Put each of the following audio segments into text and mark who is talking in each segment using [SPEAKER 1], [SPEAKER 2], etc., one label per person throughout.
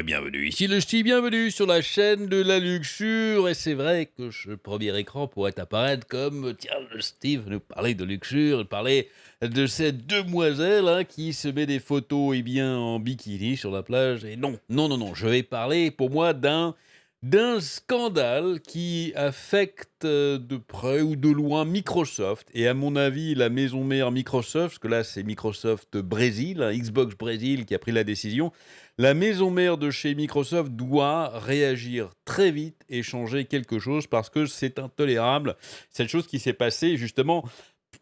[SPEAKER 1] bienvenue. Ici le ch'ti, bienvenue sur la chaîne de la luxure. Et c'est vrai que ce premier écran pourrait apparaître comme, tiens, le Steve nous parlait de luxure, il parlait de cette demoiselle qui se met des photos en bikini sur la plage. Et non, non, non, non, je vais parler pour moi d'un scandale qui affecte de près ou de loin Microsoft et à mon avis la maison mère Microsoft, parce que là c'est Microsoft Brésil, Xbox Brésil qui a pris la décision. La maison mère de chez Microsoft doit réagir très vite et changer quelque chose parce que c'est intolérable. Cette chose qui s'est passée justement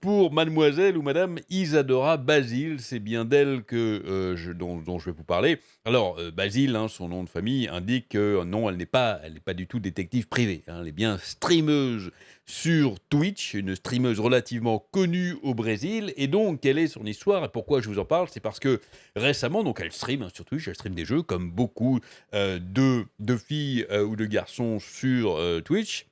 [SPEAKER 1] pour mademoiselle ou madame Isadora Basile, c'est bien d'elle que, dont je vais vous parler. Alors, Basile, son nom de famille indique que non, elle n'est pas du tout détective privée, elle est bien streameuse sur Twitch, une streameuse relativement connue au Brésil. Et donc, quelle est son histoire et pourquoi je vous en parle? C'est parce que récemment, donc elle stream, sur Twitch, elle stream des jeux comme beaucoup, de filles, ou de garçons sur, Twitch.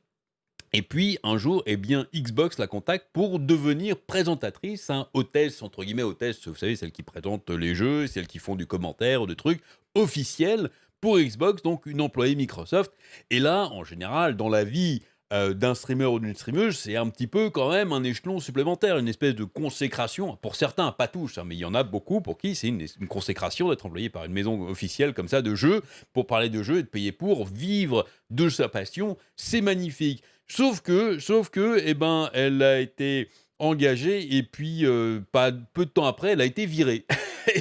[SPEAKER 1] Et puis un jour, eh bien, Xbox la contacte pour devenir présentatrice, hôtesse, entre guillemets, hôtesse, vous savez, celles qui présentent les jeux, celles qui font du commentaire ou des trucs officiels pour Xbox, donc une employée Microsoft. Et là, en général, dans la vie d'un streamer ou d'une streameuse, c'est un petit peu quand même un échelon supplémentaire, une espèce de consécration. Pour certains, pas tous, mais il y en a beaucoup pour qui c'est une consécration d'être employé par une maison officielle comme ça de jeux, pour parler de jeux et de payer pour vivre de sa passion. C'est magnifique. Sauf que, eh ben, elle a été engagée et puis pas peu de temps après, elle a été virée.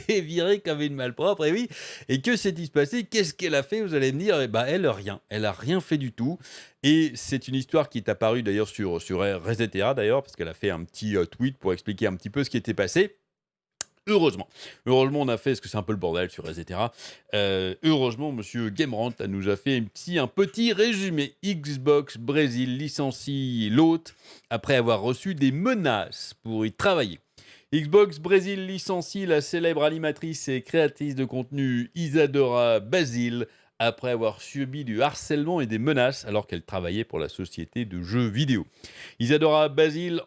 [SPEAKER 1] Et virée comme une malpropre, et oui. Et que s'est-il passé? Qu'est-ce qu'elle a fait? Vous allez me dire, eh ben, elle, rien. Elle a rien fait du tout. Et c'est une histoire qui est apparue d'ailleurs sur ResetEra d'ailleurs, parce qu'elle a fait un petit tweet pour expliquer un petit peu ce qui était passé. Heureusement. Heureusement, on a fait, parce que c'est un peu le bordel sur etc. Heureusement, monsieur Gamerant nous a fait un petit résumé. Xbox Brésil licencie l'hôte après avoir reçu des menaces pour y travailler. Xbox Brésil licencie la célèbre animatrice et créatrice de contenu Isadora Basile après avoir subi du harcèlement et des menaces alors qu'elle travaillait pour la société de jeux vidéo. Isadora Basile,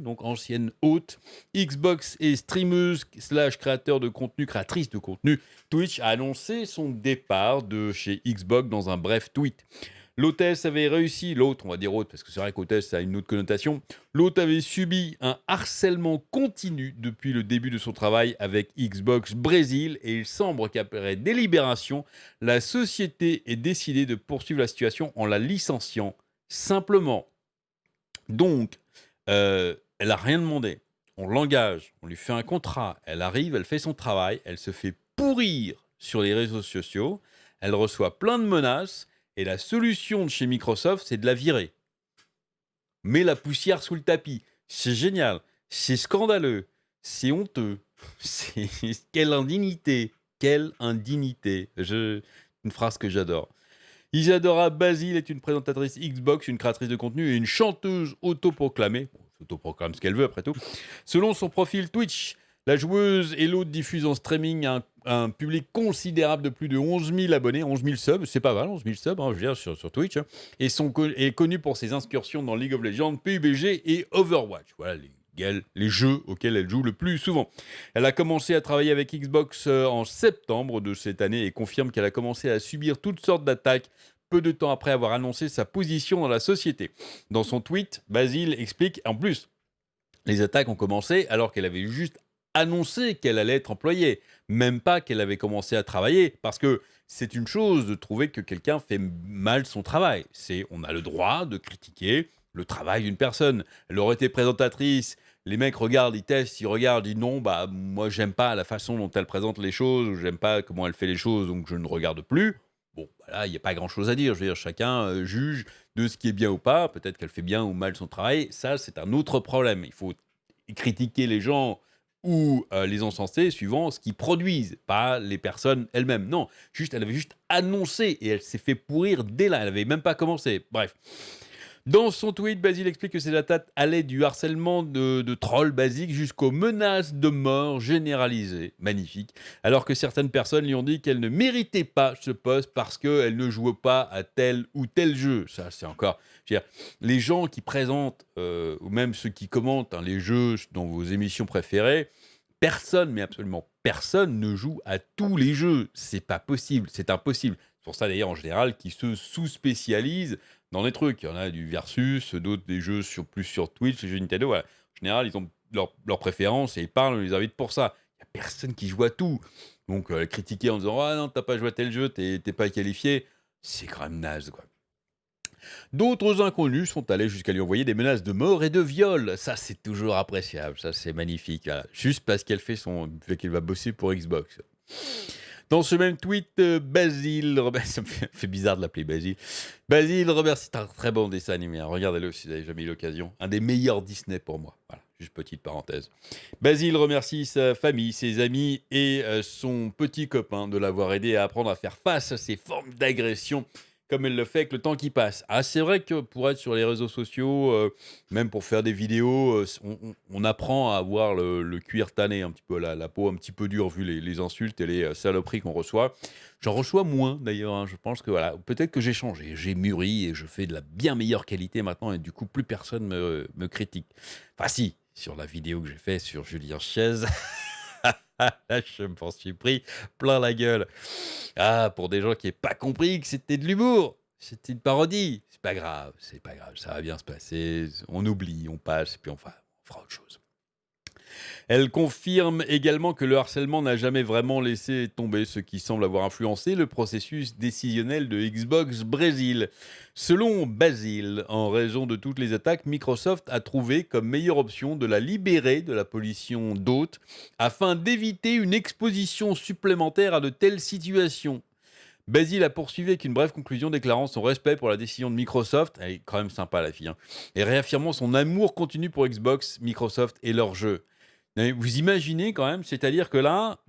[SPEAKER 1] donc ancienne hôte, Xbox et streameuse slash créateur de contenu, créatrice de contenu, Twitch a annoncé son départ de chez Xbox dans un bref tweet. L'hôtesse avait réussi, l'hôte, on va dire hôte, parce que c'est vrai qu'hôtesse, ça a une autre connotation. L'hôte avait subi un harcèlement continu depuis le début de son travail avec Xbox Brésil et il semble qu'après délibération, la société ait décidé de poursuivre la situation en la licenciant simplement. Donc, elle a rien demandé. On l'engage, on lui fait un contrat, elle arrive, elle fait son travail, elle se fait pourrir sur les réseaux sociaux, elle reçoit plein de menaces et la solution de chez Microsoft, c'est de la virer. Mets la poussière sous le tapis. C'est génial, c'est scandaleux, c'est honteux, c'est quelle indignité, quelle indignité. Une phrase que j'adore. Isadora Basile est une présentatrice Xbox, une créatrice de contenu et une chanteuse autoproclamée. Bon, elle s'autoproclame ce qu'elle veut après tout. Selon son profil Twitch, la joueuse et l'hôte diffuse en streaming à un public considérable de plus de 11 000 abonnés, 11 000 subs, c'est pas mal, 11 000 subs, je veux dire, sur Twitch, et est connue pour ses incursions dans League of Legends, PUBG et Overwatch. Voilà les jeux auxquels elle joue le plus souvent. Elle a commencé à travailler avec Xbox en septembre de cette année et confirme qu'elle a commencé à subir toutes sortes d'attaques peu de temps après avoir annoncé sa position dans la société. Dans son tweet, Basile explique, en plus, les attaques ont commencé alors qu'elle avait juste annoncé qu'elle allait être employée, même pas qu'elle avait commencé à travailler, parce que c'est une chose de trouver que quelqu'un fait mal son travail. On a le droit de critiquer le travail d'une personne. Elle aurait été présentatrice, les mecs regardent, ils testent, ils regardent, ils disent non, bah moi j'aime pas la façon dont elle présente les choses, ou j'aime pas comment elle fait les choses, donc je ne regarde plus. Bon, là, il n'y a pas grand-chose à dire. Je veux dire, chacun juge de ce qui est bien ou pas. Peut-être qu'elle fait bien ou mal son travail. Ça, c'est un autre problème. Il faut critiquer les gens ou les encenser suivant ce qu'ils produisent, pas les personnes elles-mêmes. Non, elle avait juste annoncé et elle s'est fait pourrir dès là. Elle n'avait même pas commencé. Bref. Dans son tweet, Basile explique que ces attaques allaient du harcèlement de trolls basiques jusqu'aux menaces de mort généralisées. Magnifique. Alors que certaines personnes lui ont dit qu'elle ne méritait pas ce poste parce qu'elle ne jouait pas à tel ou tel jeu. Ça, c'est encore... Je veux dire, les gens qui présentent, ou même ceux qui commentent les jeux dans vos émissions préférées, personne, mais absolument personne ne joue à tous les jeux. C'est pas possible, c'est impossible. C'est pour ça d'ailleurs en général qu'ils se sous-spécialisent dans des trucs. Il y en a du versus, d'autres des jeux plus sur Twitch, les jeux Nintendo. Voilà. En général, ils ont leurs préférences et ils parlent, on les invite pour ça. Il n'y a personne qui joue à tout. Donc critiquer en disant ah non, t'as pas joué à tel jeu, t'es pas qualifié, c'est quand même naze, quoi. D'autres inconnus sont allés jusqu'à lui envoyer des menaces de mort et de viol. Ça, c'est toujours appréciable. Ça, c'est magnifique. Voilà. Juste parce qu'elle va bosser pour Xbox. Dans ce même tweet, Basile, ça me fait bizarre de l'appeler Basile. Basile remercie, c'est un très bon dessin animé, hein. Regardez-le si vous n'avez jamais eu l'occasion. Un des meilleurs Disney pour moi. Voilà, juste petite parenthèse. Basile remercie sa famille, ses amis et son petit copain de l'avoir aidé à apprendre à faire face à ces formes d'agression comme elle le fait avec le temps qui passe. Ah, c'est vrai que pour être sur les réseaux sociaux, même pour faire des vidéos, on apprend à avoir le cuir tanné un petit peu, la peau un petit peu dure vu les insultes et les saloperies qu'on reçoit. J'en reçois moins d'ailleurs, hein. Je pense que voilà, peut-être que j'ai changé, j'ai mûri et je fais de la bien meilleure qualité maintenant et du coup plus personne me critique. Enfin si, sur la vidéo que j'ai faite sur Julien Chiez, là je m'en suis pris plein la gueule. Ah, pour des gens qui n'aient pas compris que c'était de l'humour, c'était une parodie. C'est pas grave, ça va bien se passer. On oublie, on passe, et puis on fera autre chose. Elle confirme également que le harcèlement n'a jamais vraiment laissé tomber, ce qui semble avoir influencé le processus décisionnel de Xbox Brésil. Selon Basile, en raison de toutes les attaques, Microsoft a trouvé comme meilleure option de la libérer de la pollution d'hôtes afin d'éviter une exposition supplémentaire à de telles situations. Basile a poursuivi avec une brève conclusion déclarant son respect pour la décision de Microsoft, elle est quand même sympa la fille, hein, et réaffirmant son amour continu pour Xbox, Microsoft et leurs jeux. Mais vous imaginez quand même, c'est-à-dire que là,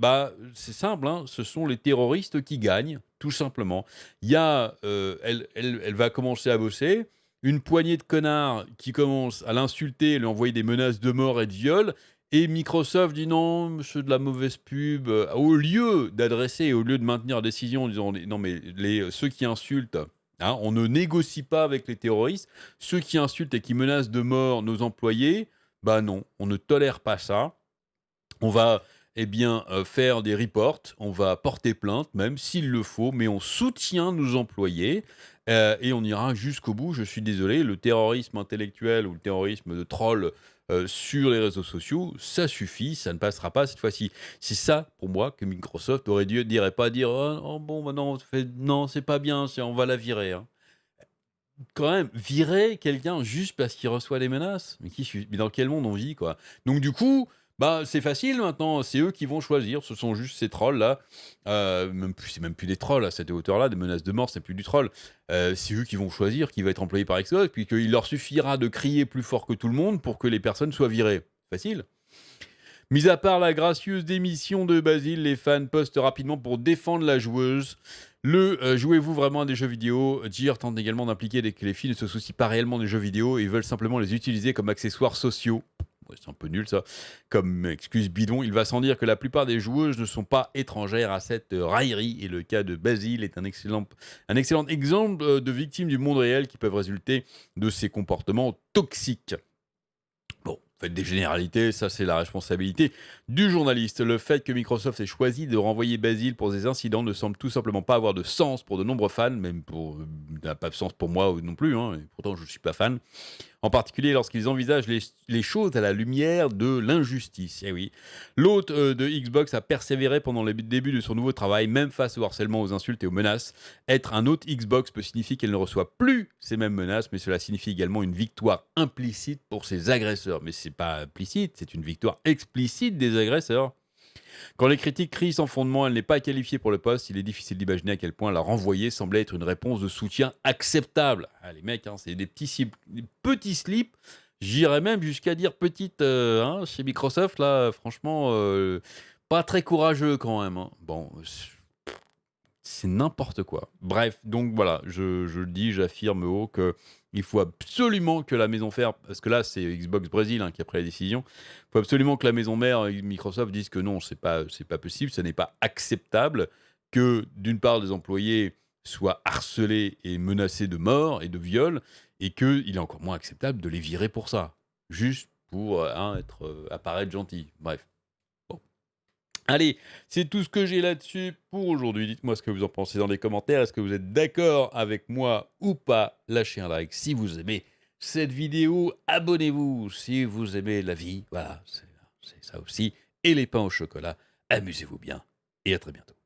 [SPEAKER 1] c'est simple, hein, ce sont les terroristes qui gagnent, tout simplement. Il y a, elle va commencer à bosser, une poignée de connards qui commencent à l'insulter, lui envoyer des menaces de mort et de viol, et Microsoft dit non, c'est de la mauvaise pub. Au lieu d'adresser, au lieu de maintenir la décision en disant non, mais ceux qui insultent, hein, on ne négocie pas avec les terroristes, ceux qui insultent et qui menacent de mort nos employés, bah non, on ne tolère pas ça. On va faire des reports, on va porter plainte même s'il le faut, mais on soutient nos employés et on ira jusqu'au bout. Je suis désolé, le terrorisme intellectuel ou le terrorisme de troll sur les réseaux sociaux, ça suffit, ça ne passera pas cette fois-ci. C'est ça pour moi que Microsoft aurait dû dire et pas dire oh, bon, bah non, non, c'est pas bien, on va la virer, hein. Quand même, virer quelqu'un juste parce qu'il reçoit des menaces? Mais dans quel monde on vit, quoi? Donc du coup, c'est facile maintenant, c'est eux qui vont choisir, ce sont juste ces trolls-là, c'est même plus des trolls à cette hauteur-là, des menaces de mort, c'est plus du troll. C'est eux qui vont choisir qui va être employé par Xbox, puis qu'il leur suffira de crier plus fort que tout le monde pour que les personnes soient virées. Facile. Mis à part la gracieuse démission de Basile, les fans postent rapidement pour défendre la joueuse. Jouez-vous vraiment à des jeux vidéo? Gear tente également d'impliquer que les filles ne se soucient pas réellement des jeux vidéo et veulent simplement les utiliser comme accessoires sociaux. Ouais, c'est un peu nul ça, comme excuse bidon. Il va sans dire que la plupart des joueuses ne sont pas étrangères à cette raillerie et le cas de Basile est un excellent exemple de victimes du monde réel qui peuvent résulter de ces comportements toxiques. Bon, faites des généralités, ça c'est la responsabilité du journaliste. Le fait que Microsoft ait choisi de renvoyer Basile pour des incidents ne semble tout simplement pas avoir de sens pour de nombreux fans, même n'a pas de sens pour moi non plus, hein, et pourtant je ne suis pas fan. En particulier lorsqu'ils envisagent les choses à la lumière de l'injustice. Eh oui. L'hôte de Xbox a persévéré pendant le début de son nouveau travail, même face au harcèlement, aux insultes et aux menaces. Être un hôte Xbox peut signifier qu'elle ne reçoit plus ces mêmes menaces, mais cela signifie également une victoire implicite pour ses agresseurs. Mais c'est pas implicite, c'est une victoire explicite des agresseurs. Quand les critiques crient sans fondement, elle n'est pas qualifiée pour le poste. Il est difficile d'imaginer à quel point la renvoyer semblait être une réponse de soutien acceptable. Ah, les mecs, hein, c'est des petits slips. J'irais même jusqu'à dire petite chez Microsoft, là, franchement, pas très courageux quand même, hein. Bon, c'est n'importe quoi. Bref, donc voilà, je le dis, j'affirme haut que il faut absolument que la maison mère, parce que là c'est Xbox Brésil qui a pris la décision, il faut absolument que la maison mère Microsoft dise que non, c'est pas possible, ce n'est pas acceptable que d'une part des employés soient harcelés et menacés de mort et de viol, et qu'il est encore moins acceptable de les virer pour ça, juste pour apparaître gentil. Bref. Bon. Allez, c'est tout ce que j'ai là-dessus pour aujourd'hui. Dites-moi ce que vous en pensez dans les commentaires. Est-ce que vous êtes d'accord avec moi ou pas? Lâchez un like si vous aimez cette vidéo. Abonnez-vous si vous aimez la vie. Voilà, c'est ça aussi. Et les pains au chocolat, amusez-vous bien et à très bientôt.